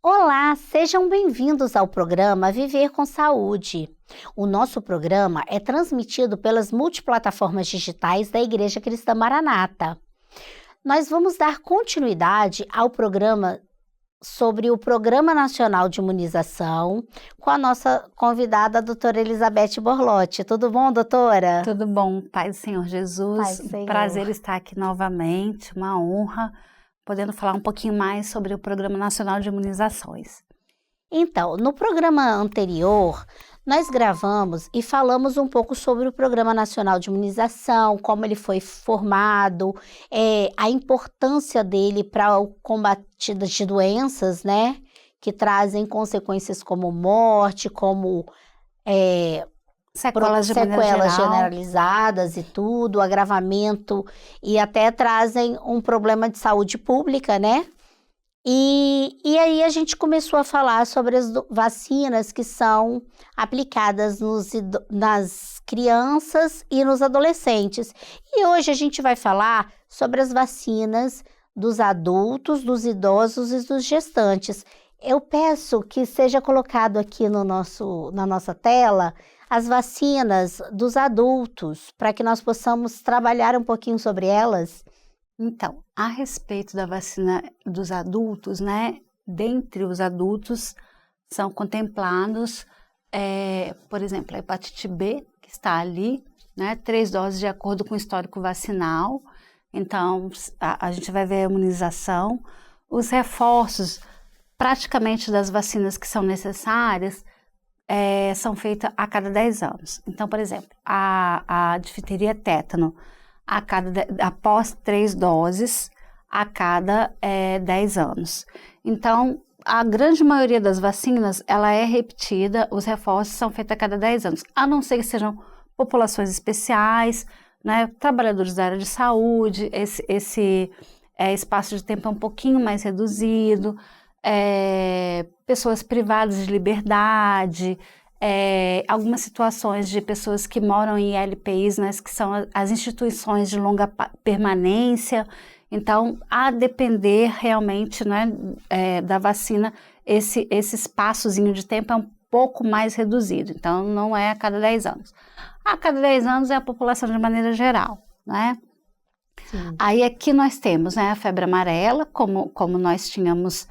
Olá, sejam bem-vindos ao programa Viver com Saúde. O nosso programa é transmitido pelas multiplataformas digitais da Igreja Cristã Maranata. Nós vamos dar continuidade ao programa sobre o Programa Nacional de Imunização com a nossa convidada, a doutora Elizabeth Borlotti. Tudo bom, doutora? Tudo bom, Pai do Senhor Jesus. Pai do Senhor. Prazer estar aqui novamente, uma honra, podendo falar um pouquinho mais sobre o Programa Nacional de Imunizações. Então, no programa anterior, nós gravamos e falamos um pouco sobre o Programa Nacional de Imunização, como ele foi formado, a importância dele para o combate de doenças, né, que trazem consequências como morte, como Sequelas generalizadas e tudo, agravamento, e até trazem um problema de saúde pública, né? E aí a gente começou a falar sobre as vacinas que são aplicadas nas crianças e nos adolescentes. E hoje a gente vai falar sobre as vacinas dos adultos, dos idosos e dos gestantes. Eu peço que seja colocado aqui na nossa tela as vacinas dos adultos, para que nós possamos trabalhar um pouquinho sobre elas. Então, a respeito da vacina dos adultos, né? Dentre os adultos são contemplados, por exemplo, a hepatite B, que está ali, né? 3 doses de acordo com o histórico vacinal. Então, a gente vai ver a imunização. Os reforços, praticamente das vacinas que são necessárias, são feitas a cada 10 anos. Então, por exemplo, a difteria tétano, após 3 doses a cada 10 anos. Então, a grande maioria das vacinas, ela é repetida, os reforços são feitos a cada 10 anos, a não ser que sejam populações especiais, né, trabalhadores da área de saúde, esse espaço de tempo é um pouquinho mais reduzido, pessoas privadas de liberdade, algumas situações de pessoas que moram em LPIs, né, que são as instituições de longa permanência. Então, a depender realmente, né, da vacina, esse espaçozinho de tempo é um pouco mais reduzido. Então, não é a cada 10 anos. A cada 10 anos é a população de maneira geral, né? Sim. Aí aqui nós temos, né, a febre amarela, como nós tínhamos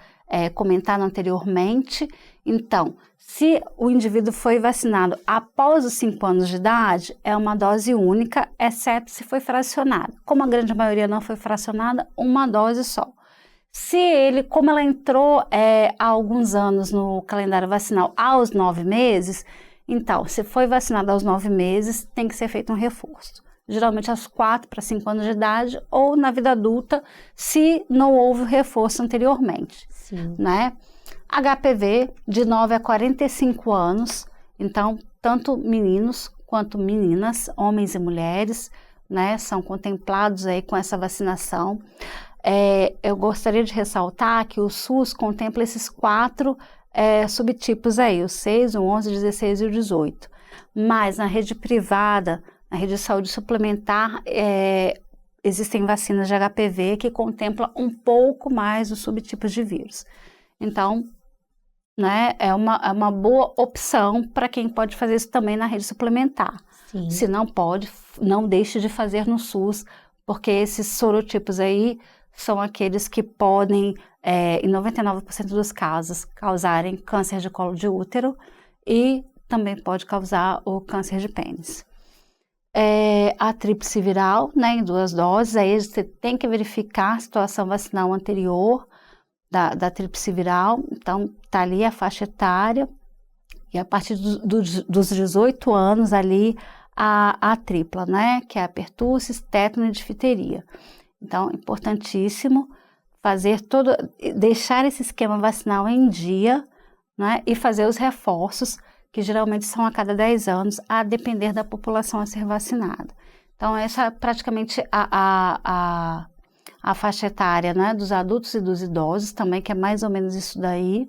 comentado anteriormente. Então, se o indivíduo foi vacinado após os 5 anos de idade, é uma dose única, exceto se foi fracionada. Como a grande maioria não foi fracionada, uma dose só. Como ela entrou há alguns anos no calendário vacinal aos 9 meses, então, se foi vacinada aos 9 meses, tem que ser feito um reforço. Geralmente aos 4 para 5 anos de idade ou na vida adulta, se não houve o reforço anteriormente. Sim. Né? HPV de 9 a 45 anos, então tanto meninos quanto meninas, homens e mulheres, né, são contemplados aí com essa vacinação. Eu gostaria de ressaltar que o SUS contempla esses 4 subtipos aí, o 6, o 11, o 16 e o 18. Mas na rede privada, na rede de saúde suplementar, existem vacinas de HPV que contemplam um pouco mais os subtipos de vírus. Então, né, é uma boa opção para quem pode fazer isso também na rede suplementar. Sim. Se não pode, não deixe de fazer no SUS, porque esses sorotipos aí são aqueles que podem, em 99% dos casos, causarem câncer de colo de útero e também pode causar o câncer de pênis. A tríplice viral, né, em 2 doses, aí você tem que verificar a situação vacinal anterior da tríplice viral. Então, tá ali a faixa etária, e a partir dos 18 anos ali, a tripla, né, que é a pertussis, tétano e difteria. Então, importantíssimo deixar esse esquema vacinal em dia, né, e fazer os reforços, que geralmente são a cada 10 anos, a depender da população a ser vacinada. Então, essa é praticamente a faixa etária, né, dos adultos e dos idosos também, que é mais ou menos isso daí.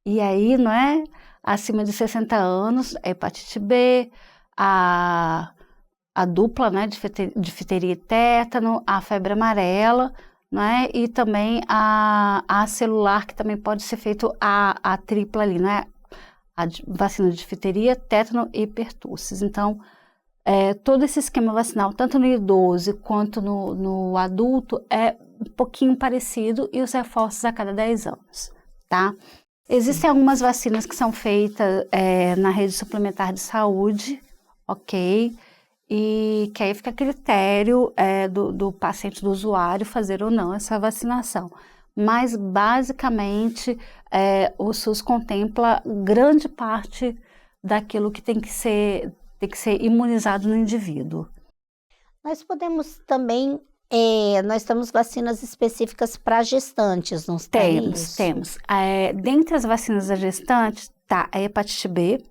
E aí, não é? acima de 60 anos, a hepatite B, a dupla, né, difteria e tétano, a febre amarela, né, e também a celular, que também pode ser feito a tripla ali, né, a vacina de difteria, tétano e pertussis. Então, todo esse esquema vacinal, tanto no idoso quanto no adulto, é um pouquinho parecido, e os reforços a cada 10 anos, tá? Existem algumas vacinas que são feitas na rede suplementar de saúde, ok? E que aí fica a critério do paciente, do usuário, fazer ou não essa vacinação. Mas, basicamente, o SUS contempla grande parte daquilo que tem que ser imunizado no indivíduo. Nós podemos também, nós temos vacinas específicas para gestantes, não tem isso? Temos. Dentre as vacinas da gestante, tá a hepatite B,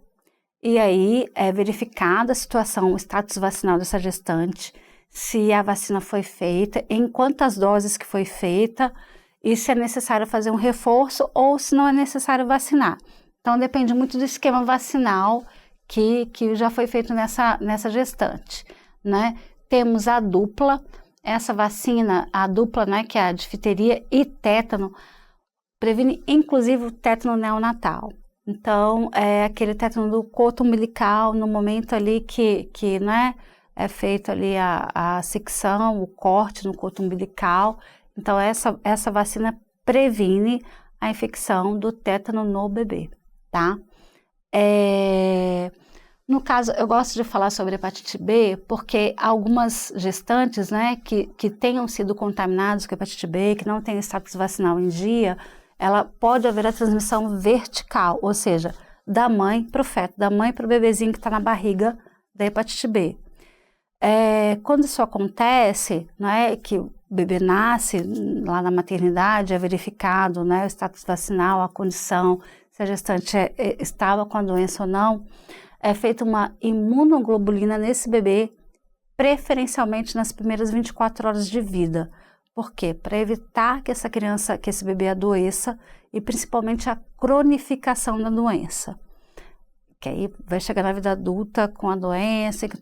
e aí é verificada a situação, o status vacinal dessa gestante, se a vacina foi feita, em quantas doses que foi feita, e se é necessário fazer um reforço ou se não é necessário vacinar. Então, depende muito do esquema vacinal que já foi feito nessa gestante, né? Temos a dupla, essa vacina, a dupla, né, que é a difteria e tétano, previne inclusive o tétano neonatal. Então, é aquele tétano do coto umbilical, no momento ali que né, é feito ali a secção, o corte no coto umbilical. Então, essa vacina previne a infecção do tétano no bebê, tá? No caso, eu gosto de falar sobre hepatite B porque algumas gestantes, né, que tenham sido contaminadas com hepatite B, que não têm status vacinal em dia, ela pode haver a transmissão vertical, ou seja, da mãe para o feto, da mãe para o bebezinho que está na barriga da hepatite B. Quando isso acontece, né, que o bebê nasce lá na maternidade, é verificado, né, o status vacinal, a condição, se a gestante estava com a doença ou não, é feita uma imunoglobulina nesse bebê, preferencialmente nas primeiras 24 horas de vida. Por quê? Para evitar que esse bebê adoeça e principalmente a cronificação da doença. Que aí vai chegar na vida adulta com a doença, com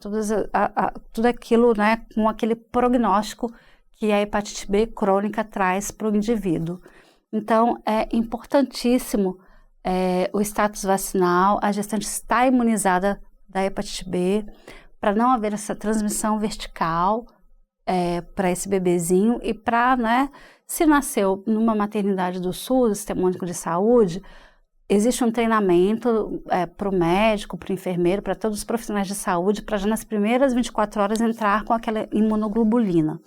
tudo aquilo, né, com aquele prognóstico que a hepatite B crônica traz para o indivíduo. Então, é importantíssimo o status vacinal, a gestante está imunizada da hepatite B, para não haver essa transmissão vertical para esse bebezinho e para, né, se nasceu numa maternidade do SUS, Sistema Único de Saúde, existe um treinamento para o médico, para o enfermeiro, para todos os profissionais de saúde, para já nas primeiras 24 horas entrar com aquela imunoglobulina.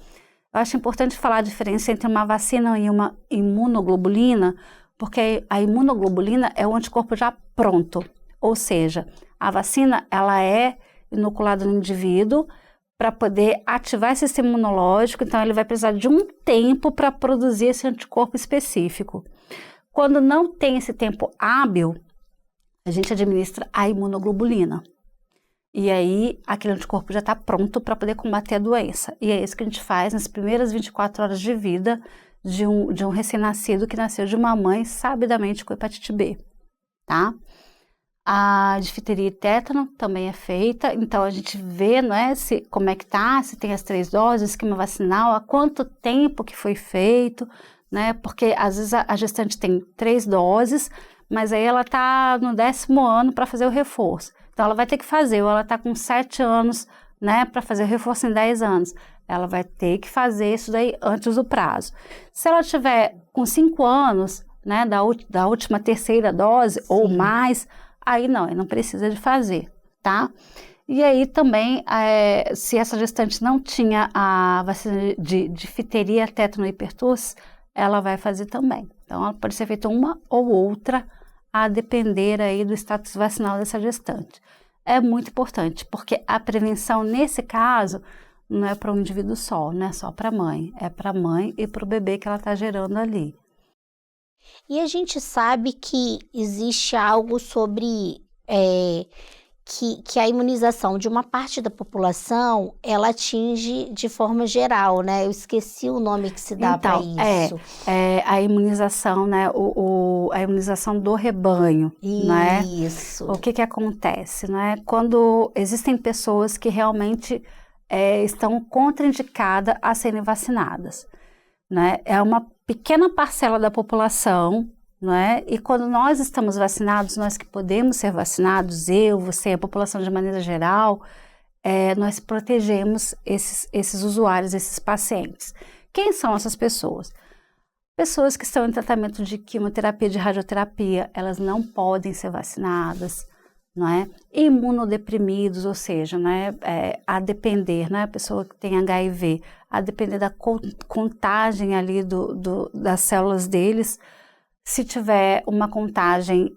Eu acho importante falar a diferença entre uma vacina e uma imunoglobulina, porque a imunoglobulina é o anticorpo já pronto, ou seja, a vacina ela é inoculada no indivíduo para poder ativar esse sistema imunológico, então ele vai precisar de um tempo para produzir esse anticorpo específico. Quando não tem esse tempo hábil, a gente administra a imunoglobulina. E aí, aquele anticorpo já está pronto para poder combater a doença. E é isso que a gente faz nas primeiras 24 horas de vida de um recém-nascido que nasceu de uma mãe sabidamente com hepatite B, tá? A difteria e tétano também é feita, então a gente vê, né, como é que tá, se tem as 3 doses, esquema vacinal, há quanto tempo que foi feito, né, porque às vezes a gestante tem 3 doses, mas aí ela está no 10º ano para fazer o reforço. Então ela vai ter que fazer, ou ela está com 7 anos, né, para fazer o reforço em 10 anos. Ela vai ter que fazer isso daí antes do prazo. Se ela tiver com 5 anos, né, da última 3ª dose, sim, ou mais, aí não precisa de fazer, tá? E aí também, se essa gestante não tinha a vacina de difteria, tétano e pertussis, ela vai fazer também. Então, ela pode ser feita uma ou outra, a depender aí do status vacinal dessa gestante. É muito importante, porque a prevenção, nesse caso, não é para um indivíduo só, não é só para a mãe, é para a mãe e para o bebê que ela está gerando ali. E a gente sabe que existe algo sobre que a imunização de uma parte da população, ela atinge de forma geral, né? Eu esqueci o nome que se dá para isso. A imunização, né? A imunização do rebanho, né? Isso. O que acontece, né? Quando existem pessoas que realmente estão contraindicadas a serem vacinadas, né? É uma pequena parcela da população, né? E quando nós estamos vacinados, nós que podemos ser vacinados, eu, você, a população de maneira geral, nós protegemos esses usuários, esses pacientes. Quem são essas pessoas? Pessoas que estão em tratamento de quimioterapia, de radioterapia, elas não podem ser vacinadas, não é? Imunodeprimidos, ou seja, né, a depender, né, a pessoa que tem HIV, a depender da contagem ali das células deles, se tiver uma contagem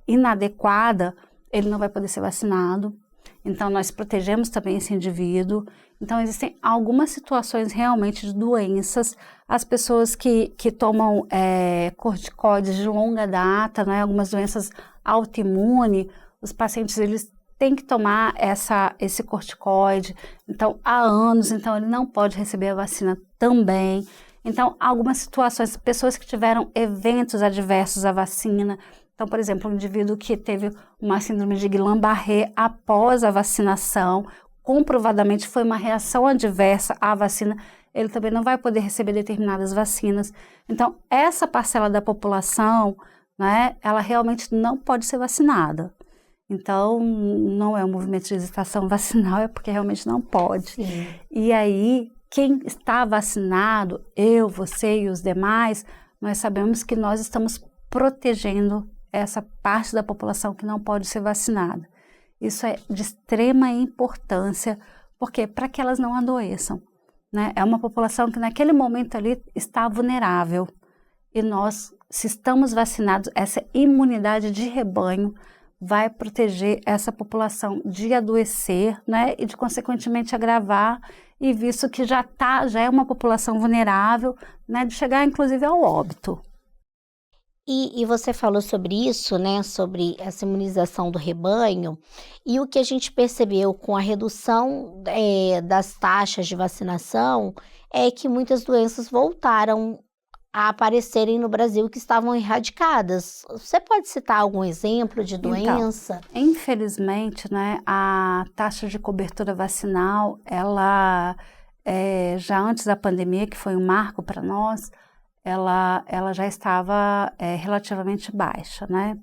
inadequada, ele não vai poder ser vacinado. Então, nós protegemos também esse indivíduo. Então, existem algumas situações realmente de doenças. As pessoas que tomam corticoides de longa data, né, algumas doenças autoimunes, os pacientes eles têm que tomar esse corticoide. Então, há anos, então ele não pode receber a vacina também. Então, algumas situações, pessoas que tiveram eventos adversos à vacina. Então, por exemplo, um indivíduo que teve uma síndrome de Guillain-Barré após a vacinação, comprovadamente foi uma reação adversa à vacina, ele também não vai poder receber determinadas vacinas. Então, essa parcela da população, né, ela realmente não pode ser vacinada. Então, não é um movimento de hesitação vacinal, é porque realmente não pode. Sim. E aí, quem está vacinado, eu, você e os demais, nós sabemos que nós estamos protegendo essa parte da população que não pode ser vacinada. Isso é de extrema importância, porque para que elas não adoeçam, né? É uma população que naquele momento ali está vulnerável. E nós, se estamos vacinados, essa imunidade de rebanho vai proteger essa população de adoecer, né? E de consequentemente agravar, e visto que já é uma população vulnerável, né? De chegar inclusive ao óbito. E você falou sobre isso, né, sobre essa imunização do rebanho, e o que a gente percebeu com a redução das taxas de vacinação é que muitas doenças voltaram a aparecerem no Brasil que estavam erradicadas. Você pode citar algum exemplo de doença? Então, infelizmente, né, a taxa de cobertura vacinal, ela, já antes da pandemia, que foi um marco para nós, ela já estava relativamente baixa, né?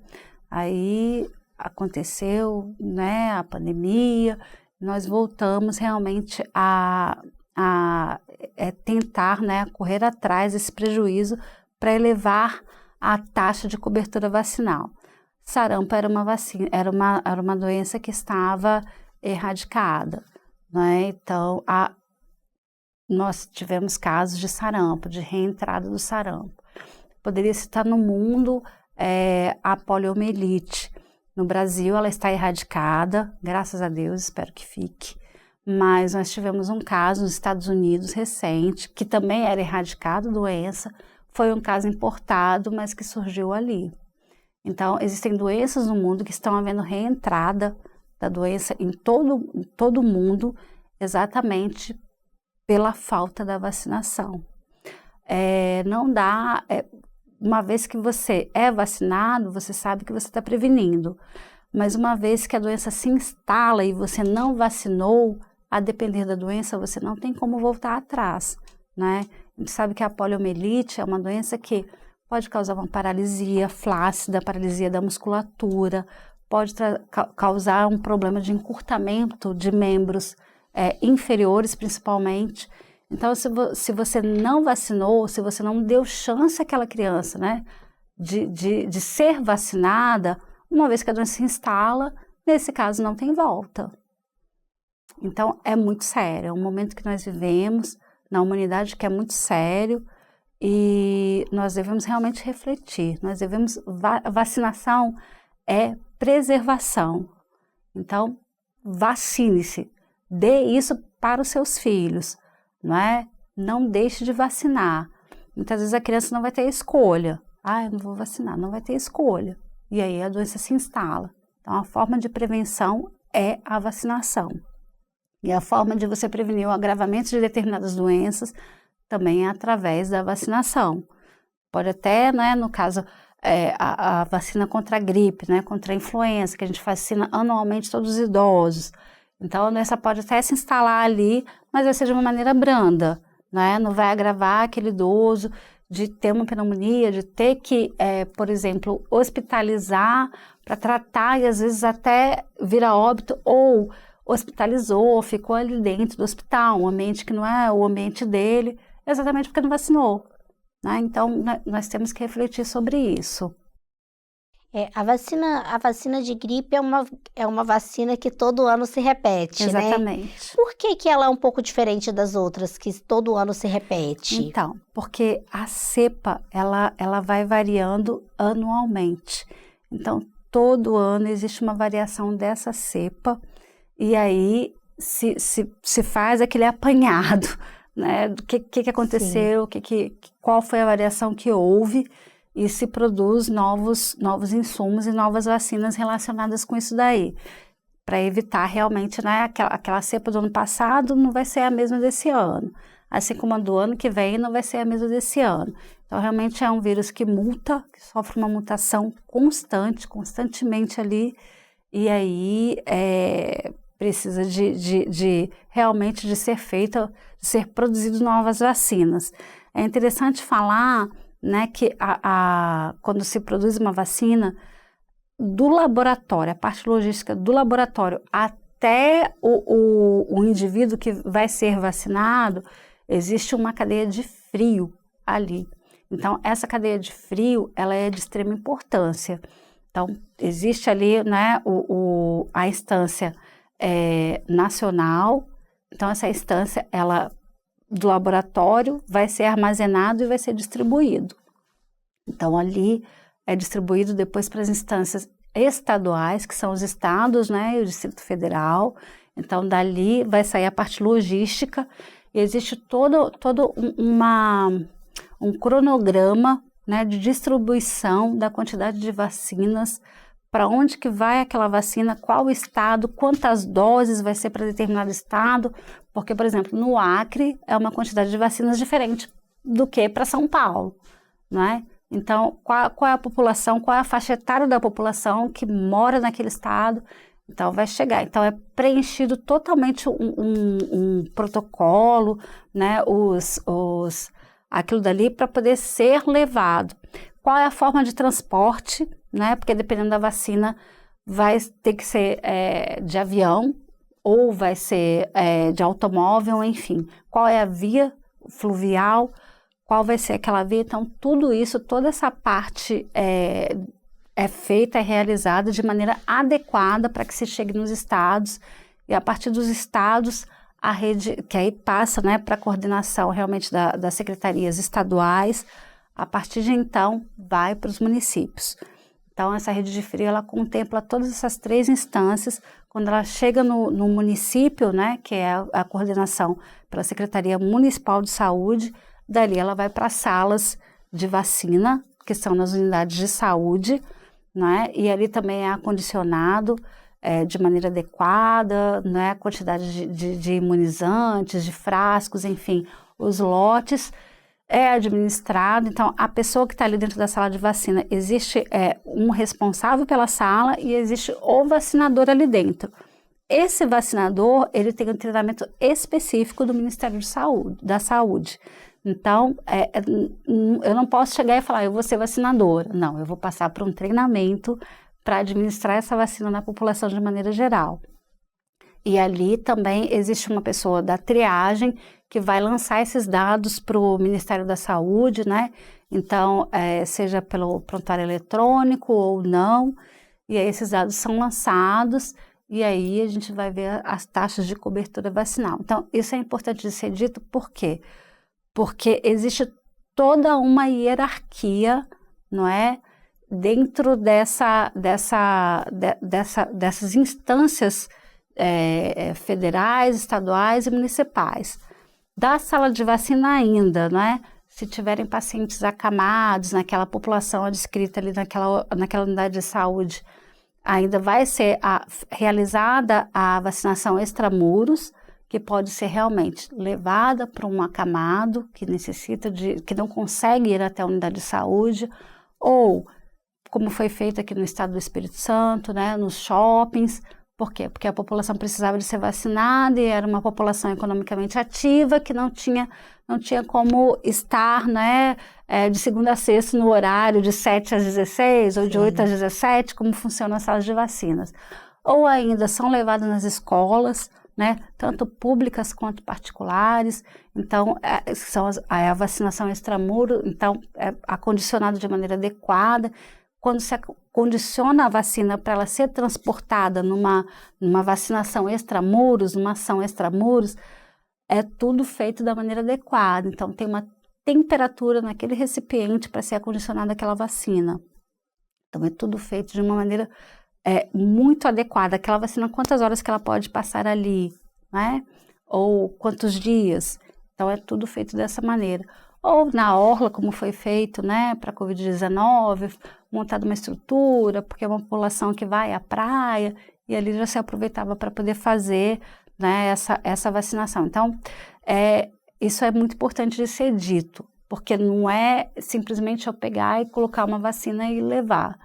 Aí aconteceu, né, a pandemia, nós voltamos realmente a tentar, né, correr atrás desse prejuízo para elevar a taxa de cobertura vacinal. Sarampo era uma vacina, era uma doença que estava erradicada, né? Então, nós tivemos casos de sarampo, de reentrada do sarampo. Poderia citar no mundo a poliomielite. No Brasil, ela está erradicada, graças a Deus, espero que fique. Mas nós tivemos um caso nos Estados Unidos recente, que também era erradicada a doença, foi um caso importado, mas que surgiu ali. Então, existem doenças no mundo que estão havendo reentrada da doença em todo o mundo, exatamente pela falta da vacinação. Não dá, uma vez que você é vacinado, você sabe que você está prevenindo, mas uma vez que a doença se instala e você não vacinou, a depender da doença, você não tem como voltar atrás, né? A gente sabe que a poliomielite é uma doença que pode causar uma paralisia flácida, paralisia da musculatura, pode causar um problema de encurtamento de membros inferiores, principalmente. Então, se você não vacinou, se você não deu chance àquela criança, né, de ser vacinada, uma vez que a doença se instala, nesse caso não tem volta. Então, é muito sério, é um momento que nós vivemos na humanidade que é muito sério e nós devemos realmente refletir, vacinação é preservação. Então, vacine-se, dê isso para os seus filhos, não é? Não deixe de vacinar. Muitas vezes a criança não vai ter escolha. Eu não vou vacinar, não vai ter escolha. E aí a doença se instala. Então, a forma de prevenção é a vacinação. E a forma de você prevenir o agravamento de determinadas doenças também é através da vacinação. Pode até, né, no caso, a vacina contra a gripe, né, contra a influenza, que a gente vacina anualmente todos os idosos. Então, a doença pode até se instalar ali, mas vai ser de uma maneira branda, né? Não vai agravar aquele idoso de ter uma pneumonia, de ter que, por exemplo, hospitalizar para tratar e às vezes até vir a óbito, ou hospitalizou, ficou ali dentro do hospital, um ambiente que não é o ambiente dele, exatamente porque não vacinou, né? Então, nós temos que refletir sobre isso. A vacina de gripe é uma vacina que todo ano se repete, né? Exatamente. Por que ela é um pouco diferente das outras, que todo ano se repete? Então, porque a cepa, ela vai variando anualmente. Então, todo ano existe uma variação dessa cepa, e aí se faz aquele apanhado, né? Do que aconteceu, qual foi a variação que houve, e se produz novos insumos e novas vacinas relacionadas com isso daí, para evitar realmente, né, aquela cepa do ano passado não vai ser a mesma desse ano, assim como a do ano que vem não vai ser a mesma desse ano. Então, realmente é um vírus que muta, que sofre uma mutação constantemente ali, e aí precisa realmente de ser feita, de ser produzido novas vacinas. É interessante falar, né, que quando se produz uma vacina, do laboratório, a parte logística do laboratório até o indivíduo que vai ser vacinado, existe uma cadeia de frio ali. Então, essa cadeia de frio, ela é de extrema importância. Então, existe ali, né, a instância nacional. Então, essa instância, ela do laboratório vai ser armazenado e vai ser distribuído. Então, ali é distribuído depois para as instâncias estaduais, que são os estados, né, e o Distrito Federal. Então, dali vai sair a parte logística, e existe todo um cronograma, né, de distribuição da quantidade de vacinas, para onde que vai aquela vacina, qual estado, quantas doses vai ser para determinado estado, porque, por exemplo, no Acre é uma quantidade de vacinas diferente do que para São Paulo, não é? Então, qual é a população, qual é a faixa etária da população que mora naquele estado? Então, vai chegar. Então, é preenchido totalmente um protocolo, né, aquilo dali para poder ser levado. Qual é a forma de transporte, né? Porque dependendo da vacina, vai ter que ser de avião ou vai ser de automóvel, enfim. Qual é a via fluvial, qual vai ser aquela via? Então, tudo isso, toda essa parte é feita, é realizada de maneira adequada para que se chegue nos estados, e a partir dos estados, a rede, que aí passa, né, para a coordenação realmente das secretarias estaduais, a partir de então, vai para os municípios. Então, essa rede de frio, ela contempla todas essas três instâncias. Quando ela chega no município, né, que é a coordenação pela Secretaria Municipal de Saúde, dali ela vai para as salas de vacina, que são nas unidades de saúde, né, e ali também é acondicionado de maneira adequada, né, a quantidade de imunizantes, de frascos, enfim, os lotes é administrado. Então, a pessoa que está ali dentro da sala de vacina, existe um responsável pela sala e existe o vacinador ali dentro. Esse vacinador, ele tem um treinamento específico do Ministério da Saúde. Então, eu não posso chegar e falar, eu vou ser vacinadora. Não, eu vou passar por um treinamento para administrar essa vacina na população de maneira geral. E ali também existe uma pessoa da triagem que vai lançar esses dados para o Ministério da Saúde, né? Então, seja pelo prontuário eletrônico ou não, e aí esses dados são lançados, e aí a gente vai ver as taxas de cobertura vacinal. Então, isso é importante de ser dito, por quê? Porque existe toda uma hierarquia, não é? Dentro dessas instâncias federais, estaduais e municipais. Da sala de vacina ainda, não é? Se tiverem pacientes acamados naquela população adscrita ali naquela unidade de saúde, ainda vai ser realizada a vacinação extramuros, que pode ser realmente levada para um acamado que que não consegue ir até a unidade de saúde, ou como foi feito aqui no estado do Espírito Santo, né, nos shoppings. Por quê? Porque a população precisava de ser vacinada e era uma população economicamente ativa que não tinha como estar, né, de segunda a sexta no horário de 7 às 16 ou de 8 às 17, como funcionam as salas de vacinas. Ou ainda são levadas nas escolas, né, tanto públicas quanto particulares. Então, a vacinação extramuro, então, é acondicionado de maneira adequada. Quando se condiciona a vacina para ela ser transportada numa vacinação extramuros, numa ação extramuros, é tudo feito da maneira adequada. Então, tem uma temperatura naquele recipiente para ser acondicionada aquela vacina. Então, é tudo feito de uma maneira muito adequada. Aquela vacina, quantas horas que ela pode passar ali, né? Ou quantos dias. Então, é tudo feito dessa maneira. Ou na orla, como foi feito, né, para a Covid-19, montada uma estrutura, porque é uma população que vai à praia, e ali já se aproveitava para poder fazer, né, essa vacinação. Então, isso é muito importante de ser dito, porque não é simplesmente eu pegar e colocar uma vacina e levar.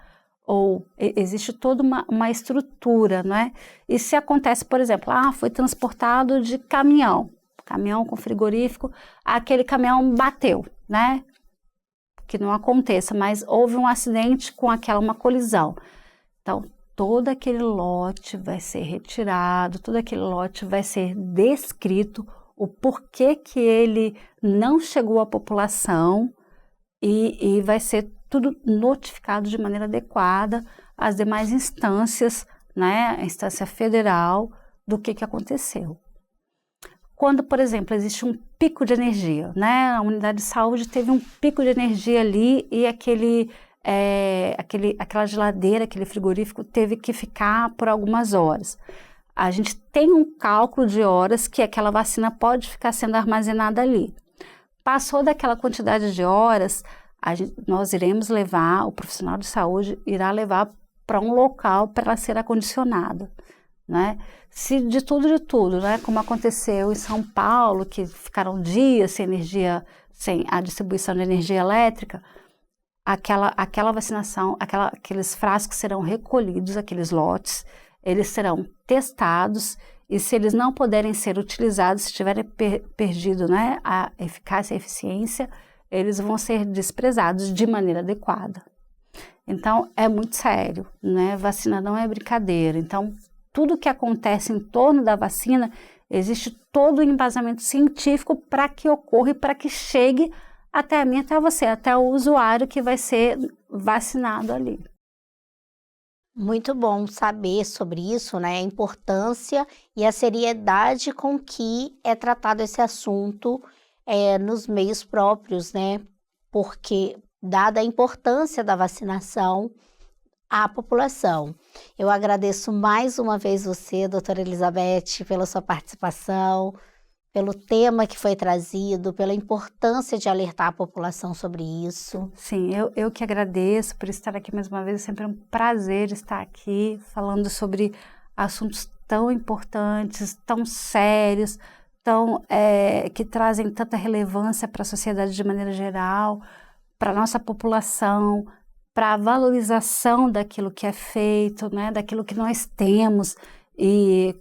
Ou existe toda uma estrutura, não é? E se acontece, por exemplo, foi transportado de caminhão com frigorífico, aquele caminhão bateu, né? Que não aconteça, mas houve um acidente com uma colisão. Então, todo aquele lote vai ser retirado, todo aquele lote vai ser descrito, o porquê que ele não chegou à população e vai ser tudo notificado de maneira adequada às demais instâncias, né? A instância federal, do que aconteceu. Quando, por exemplo, existe um pico de energia, né? A unidade de saúde teve um pico de energia ali e aquela geladeira, aquele frigorífico teve que ficar por algumas horas. A gente tem um cálculo de horas que aquela vacina pode ficar sendo armazenada ali. Passou daquela quantidade de horas, nós iremos levar, o profissional de saúde irá levar para um local para ela ser acondicionada, né? Se de tudo, né, como aconteceu em São Paulo, que ficaram dias sem energia, sem a distribuição de energia elétrica, aquela vacinação, aqueles frascos serão recolhidos, aqueles lotes, eles serão testados e se eles não puderem ser utilizados, se tiverem perdido, né, a eficácia e a eficiência, eles vão ser desprezados de maneira adequada. Então, é muito sério, né? Vacina não é brincadeira. Então, tudo que acontece em torno da vacina, existe todo o embasamento científico para que ocorra e para que chegue até mim, até você, até o usuário que vai ser vacinado ali. Muito bom saber sobre isso, né? A importância e a seriedade com que é tratado esse assunto nos meios próprios, né? Porque, dada a importância da vacinação à população. Eu agradeço mais uma vez você, doutora Elizabeth, pela sua participação, pelo tema que foi trazido, pela importância de alertar a população sobre isso. Sim, eu que agradeço por estar aqui mais uma vez, é sempre um prazer estar aqui falando sobre assuntos tão importantes, tão sérios, que trazem tanta relevância para a sociedade de maneira geral, para a nossa população, para a valorização daquilo que é feito, né, daquilo que nós temos, e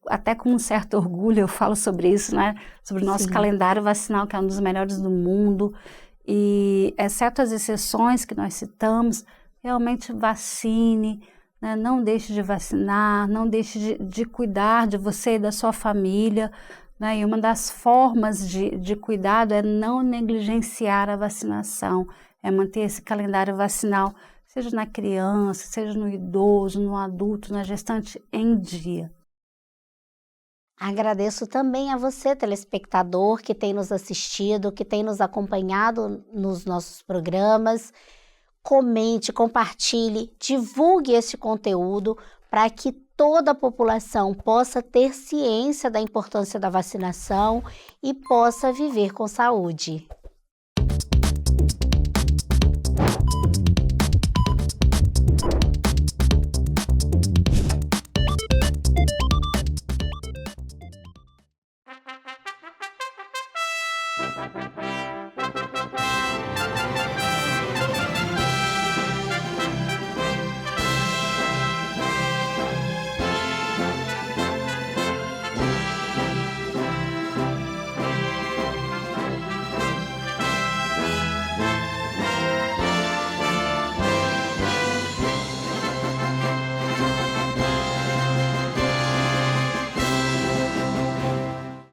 até com um certo orgulho eu falo sobre isso, né, sobre o nosso calendário vacinal, que é um dos melhores do mundo, e exceto as exceções que nós citamos, realmente vacine, né, não deixe de vacinar, não deixe de cuidar de você e da sua família, né, e uma das formas de cuidado é não negligenciar a vacinação, é manter esse calendário vacinal, seja na criança, seja no idoso, no adulto, na gestante, em dia. Agradeço também a você, telespectador, que tem nos assistido, que tem nos acompanhado nos nossos programas. Comente, compartilhe, divulgue esse conteúdo para que toda a população possa ter ciência da importância da vacinação e possa viver com saúde.